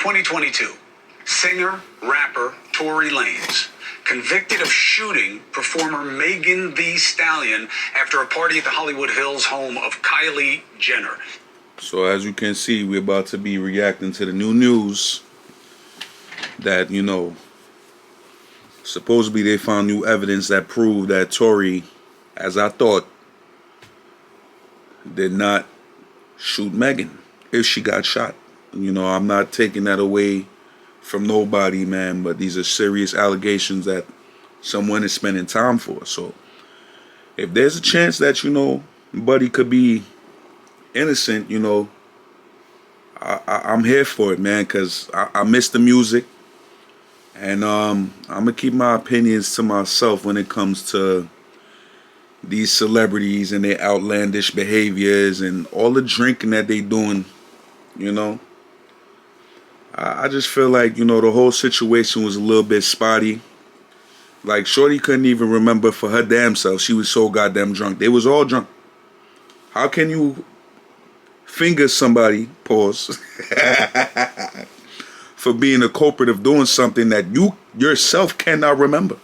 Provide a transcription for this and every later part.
2022, singer, rapper Tory Lanez convicted of shooting performer Megan Thee Stallion after a party at the Hollywood Hills home of Kylie Jenner. So as you can see, we're about to be reacting to the new news that, supposedly they found new evidence that proved that Tory, as I thought, did not shoot Megan if she got shot. I'm not taking that away from nobody, man, but these are serious allegations that someone is spending time for. So if there's a chance that, Buddy could be innocent, I'm here for it, man, because I miss the music. And I'm going to keep my opinions to myself when it comes to these celebrities and their outlandish behaviors and all the drinking that they doing, I just feel like, the whole situation was a little bit spotty. Like, Shorty couldn't even remember for her damn self. She was so goddamn drunk. They was all drunk. How can you finger somebody, pause, for being a culprit of doing something that you yourself cannot remember?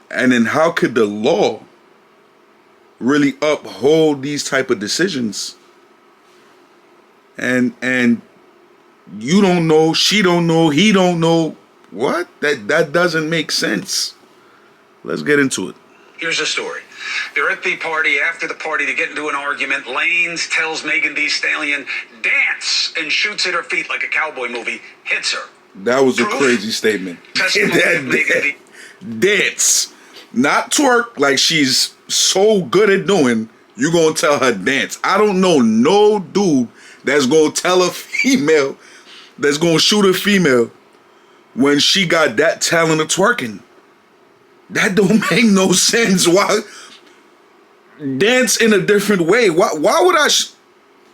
And then how could the law really uphold these type of decisions? And you don't know, she don't know, he don't know. What? That doesn't make sense. Let's get into it. Here's the story. They're at the party. After the party, they get into an argument. Lanez tells Megan Thee Stallion, dance, and shoots at her feet like a cowboy movie, hits her. That was a crazy statement. Dance. Not twerk like she's so good at doing. You gonna tell her dance. I don't know no dude that's gonna tell a female, that's gonna shoot a female when she got that talent of twerking. That don't make no sense. Why dance in a different way? Why would I?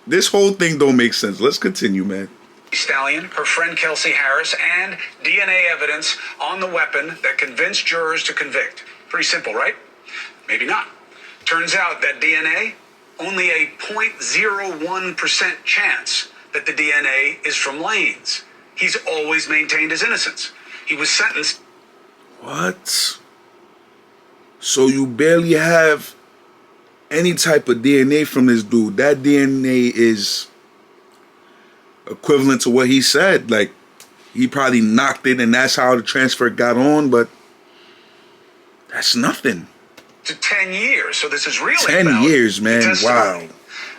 This whole thing don't make sense. Let's continue, man. Stallion, her friend Kelsey Harris, and DNA evidence on the weapon that convinced jurors to convict. Pretty simple, right? Maybe not. Turns out that DNA, only a 0.01% chance that the DNA is from Lanez. He's always maintained his innocence. He was sentenced. What? So you barely have any type of DNA from this dude. That DNA is equivalent to what he said. Like, he probably knocked it and that's how the transfer got on, but that's nothing. To 10 years. So this is really 10 years, man. Wow.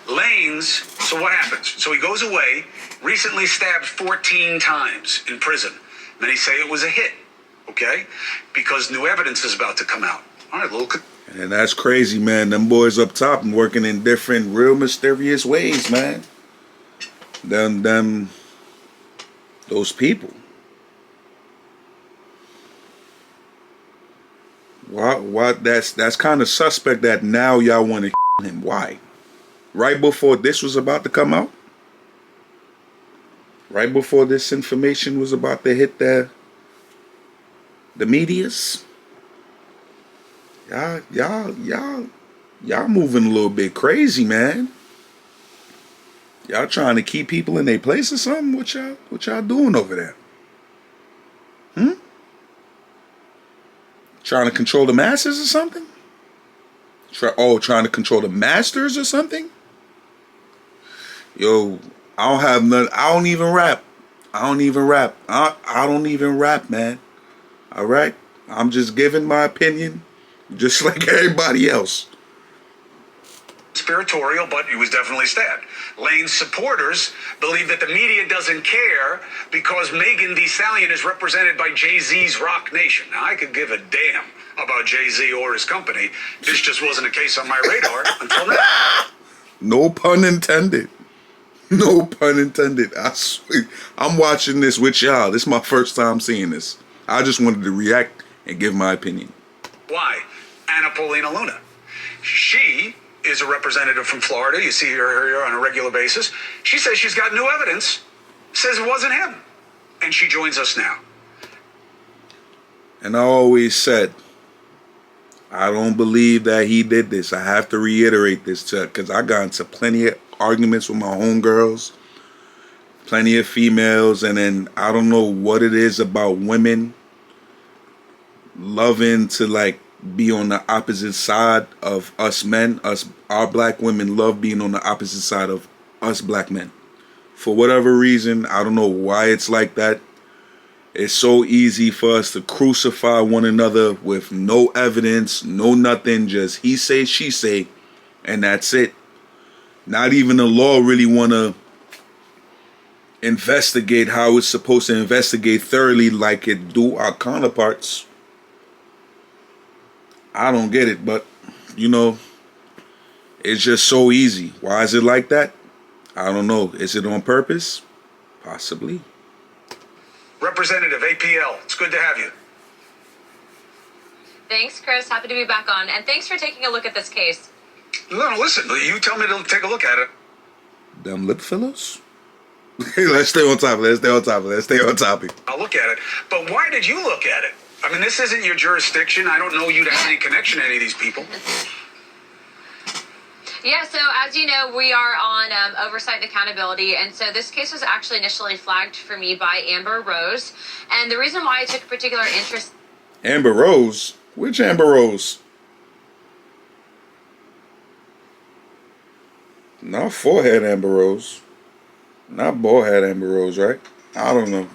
Lanez, so what happens? So he goes away, recently stabbed 14 times in prison. Many say it was a hit, okay? Because new evidence is about to come out. All right, and that's crazy, man. Them boys up top and working in different, real mysterious ways, man. Those people. What? That's kind of suspect that now y'all want to kill him. Why? Right before this was about to come out? Right before this information was about to hit the medias? Y'all moving a little bit crazy, man. Y'all trying to keep people in their place or something? What y'all doing over there? Trying to control the masses or something? Trying to control the masters or something? Yo, I don't have none. I don't even rap. I don't even rap, man. All right? I'm just giving my opinion, just like everybody else. Conspiratorial, but he was definitely stabbed. Lane's supporters believe that the media doesn't care because Megan Thee Stallion is represented by Jay-Z's Rock Nation. Now, I could give a damn about Jay-Z or his company. This just wasn't a case on my radar until now. No pun intended. No pun intended. I swear. I'm watching this with y'all. This is my first time seeing this. I just wanted to react and give my opinion. Why? Anna Paulina Luna. She is a representative from Florida. You see her here on a regular basis. She says she's got new evidence, says it wasn't him. And she joins us now. And I always said, I don't believe that he did this. I have to reiterate this because I got into plenty of arguments with my homegirls. plenty of females, and then I don't know what it is about women loving to like be on the opposite side of us men. Our black women love being on the opposite side of us black men. For whatever reason, I don't know why it's like that. It's so easy for us to crucify one another with no evidence, no nothing, just he say, she say, and that's it. Not even the law really want to investigate how it's supposed to investigate thoroughly like it do our counterparts. I don't get it, but, you know, it's just so easy. Why is it like that? I don't know. Is it on purpose? Possibly. Representative APL, it's good to have you. Thanks, Chris. Happy to be back on. And thanks for taking a look at this case. No, listen, you tell me to take a look at it. Them lip fillers? Let's stay on topic. Let's stay on topic. I'll look at it. But why did you look at it? I mean, this isn't your jurisdiction. I don't know you to have any connection to any of these people. Yeah, so as you know, we are on oversight and accountability, and so this case was actually initially flagged for me by Amber Rose, and the reason why I took particular interest... Amber Rose? Which Amber Rose? Not forehead Amber Rose. Not bald head Amber Rose, right? I don't know.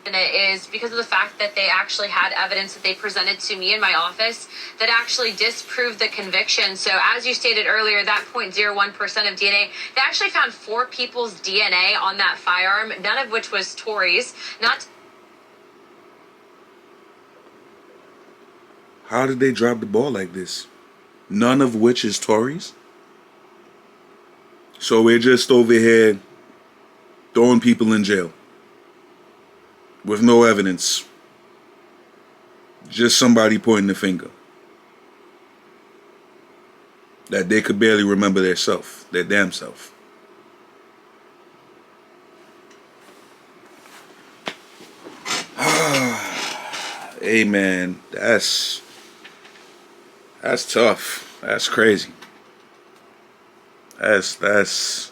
And it is because of the fact that they actually had evidence that they presented to me in my office that actually disproved the conviction. So as you stated earlier, that 0.01% of DNA, they actually found 4 people's DNA on that firearm, none of which was Tory's. How did they drop the ball like this? None of which is Tory's? So we're just over here throwing people in jail with no evidence. Just somebody pointing the finger. That they could barely remember their self, their damn self. Hey man, that's tough. That's crazy. That's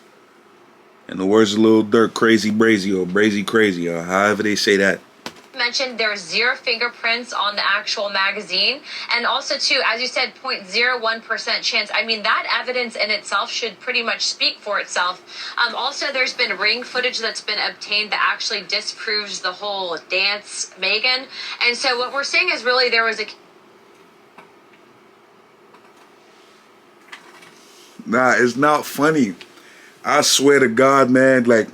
in the words of Lil Durk, crazy brazy or brazy crazy or however they say that. Mentioned there are 0 fingerprints on the actual magazine, and also too, as you said, 0.01% chance. I mean, that evidence in itself should pretty much speak for itself. Also, there's been ring footage that's been obtained that actually disproves the whole dance, Megan. And so what we're saying is really there was a... Nah, it's not funny. I swear to God, man, like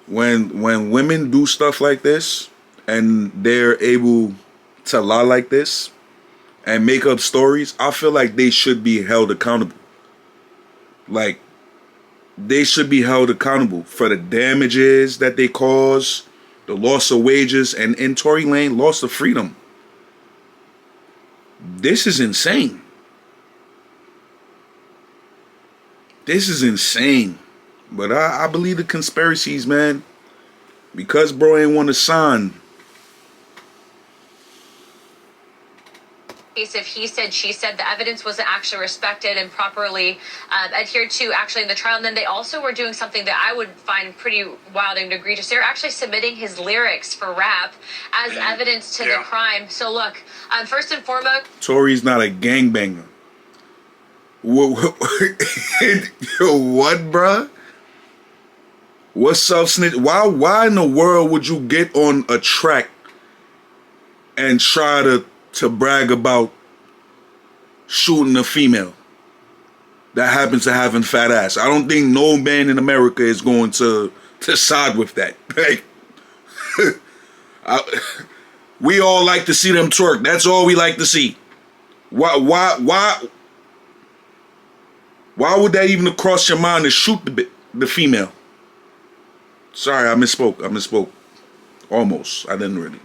when women do stuff like this and they're able to lie like this and make up stories, I feel like they should be held accountable. Like, they should be held accountable for the damages that they cause, the loss of wages, and in Tory Lane, loss of freedom. This is insane. This is insane. But I believe the conspiracies, man. Because bro ain't want to sign. Case of he said, she said, the evidence wasn't actually respected and properly adhered to actually in the trial. And then they also were doing something that I would find pretty wild and egregious. They're actually submitting his lyrics for rap as evidence to the crime. So look, first and foremost, Tory's not a gangbanger. What, bruh? What's self-snitch? Why in the world would you get on a track and try to brag about shooting a female that happens to having fat ass? I don't think no man in America is going to side with that. Like, we all like to see them twerk. That's all we like to see. Why would that even cross your mind to shoot the female? Sorry, I misspoke. Almost. I didn't really.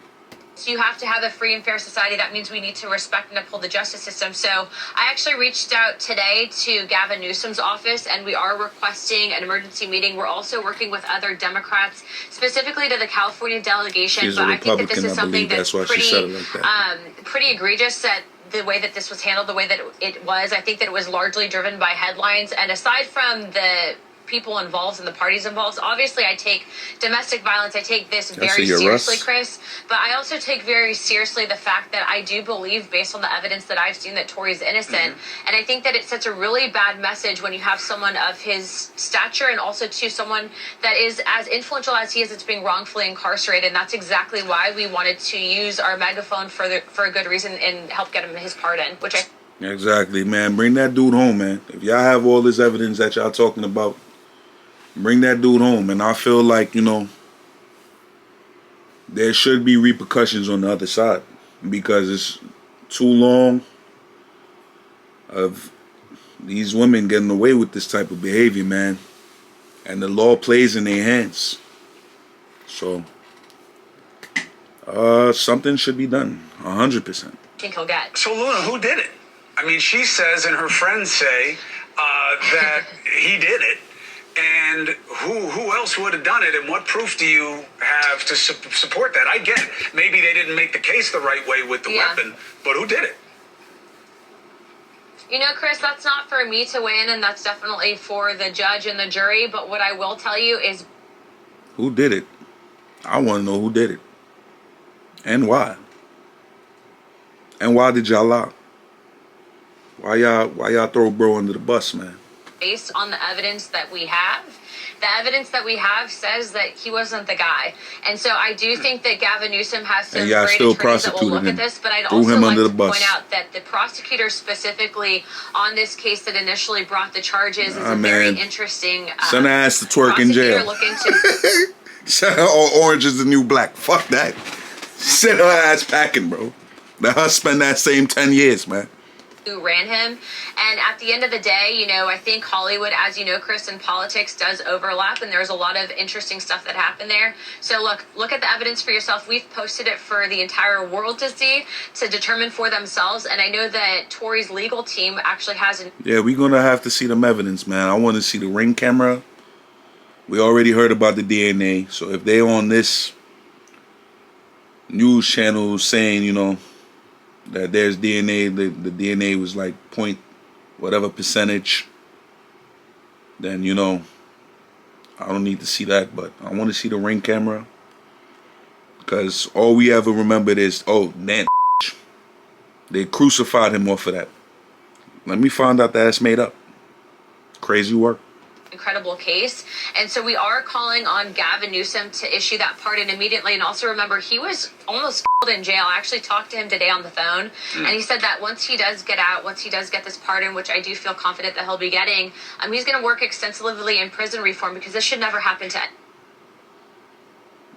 you have to have a free and fair society. That means we need to respect and uphold the justice system. So I actually reached out today to Gavin Newsom's office, and we are requesting an emergency meeting. We're also working with other Democrats, specifically to the California delegation. She's but a I think that this Republican, is I something believe. that's That's why she said it like that. pretty egregious, that the way that this was handled, the way that it was. I think that it was largely driven by headlines. And aside from the people involved and the parties involved. Obviously, I take domestic violence, I take this very your seriously, Russ. Chris, but I also take very seriously the fact that I do believe, based on the evidence that I've seen, that Tory's innocent. And I think that it sets a really bad message when you have someone of his stature, and also to someone that is as influential as he is, that's being wrongfully incarcerated. And that's exactly why we wanted to use our megaphone for a good reason and help get him his pardon, which I... Exactly, man. Bring that dude home, man. If y'all have all this evidence that y'all talking about, bring that dude home. And I feel like, you know, there should be repercussions on the other side, because it's too long of these women getting away with this type of behavior, man. And the law plays in their hands. So, something should be done, 100%. think he'll get. So, Luna, who did it? I mean, she says and her friends say that he did it. And who else would have done it? And what proof do you have to support that? I get it. Maybe they didn't make the case the right way with the weapon, but who did it? You know, Chris, that's not for me to weigh in, and that's definitely for the judge and the jury. But what I will tell you is... Who did it? I want to know who did it. And why. And why did y'all lie? Why y'all throw bro under the bus, man? Based on the evidence that we have, the evidence that we have says that he wasn't the guy. And so I do think that Gavin Newsom has some y'all great still attorneys that will look prosecuted at him. this. But I'd Threw also him like under to the bus. point out that the prosecutor specifically on this case that initially brought the charges is a man. very interesting Send her ass to twerk in jail. Look into Orange is the new black. Fuck that. Send her ass packing, bro. Let her spend that same 10 years, man. who ran him. And at the end of the day, you know, I think Hollywood, as you know, Chris, and politics does overlap, and there's a lot of interesting stuff that happened there. So look at the evidence for yourself. We've posted it for the entire world to see, to determine for themselves. And I know that Tory's legal team actually has an... Yeah, we're going to have to see them evidence, man. I want to see the ring camera. We already heard about the DNA. So if they on this news channel saying, you know, that there's DNA, the DNA was like point whatever percentage, then, you know, I don't need to see that. But I want to see the ring camera, because all we ever remembered is, oh, that they crucified him off of that. Let me find out that it's made up. Crazy work. Incredible case. And so we are calling on Gavin Newsom to issue that pardon immediately. And also remember, he was almost killed in jail. I actually talked to him today on the phone, and he said that once he does get out, once he does get this pardon, which I do feel confident that he'll be getting, he's going to work extensively in prison reform, because this should never happen to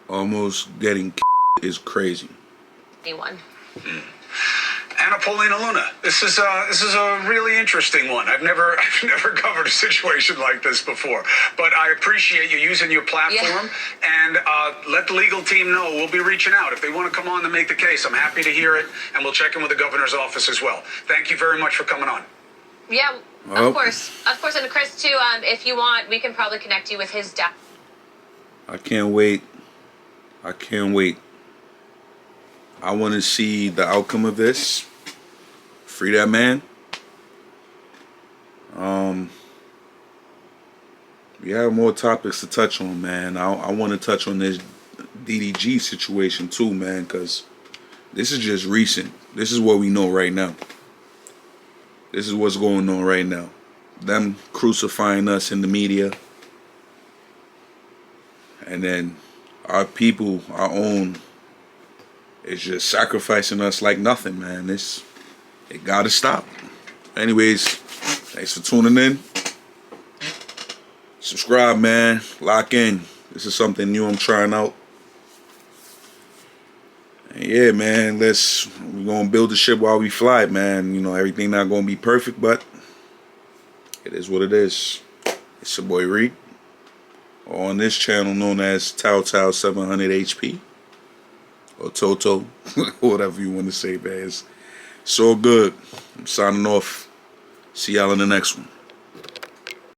Almost getting is crazy. anyone. Anna Paulina Luna, this is a really interesting one. I've never covered a situation like this before, but I appreciate you using your platform, and let the legal team know. We'll be reaching out if they want to come on to make the case. I'm happy to hear it, and we'll check in with the governor's office as well. Thank you very much for coming on. Yeah, of course, and Chris too. If you want, we can probably connect you with his dad. I can't wait. I want to see the outcome of this. Free that man. We have more topics to touch on, man. I want to touch on this DDG situation too, man, because this is just recent. This is what we know right now. This is what's going on right now. Them crucifying us in the media. And then our people, our own, is just sacrificing us like nothing, man. It gotta stop. Anyways, thanks for tuning in. Subscribe, man. Lock in. This is something new I'm trying out. And yeah, man, we're gonna build the ship while we fly, man. You know, everything not gonna be perfect, but it is what it is. It's your boy Reed, on this channel known as Tao 700 HP. Or Toto, whatever you want to say, man. It's so good. I'm signing off. See y'all in the next one.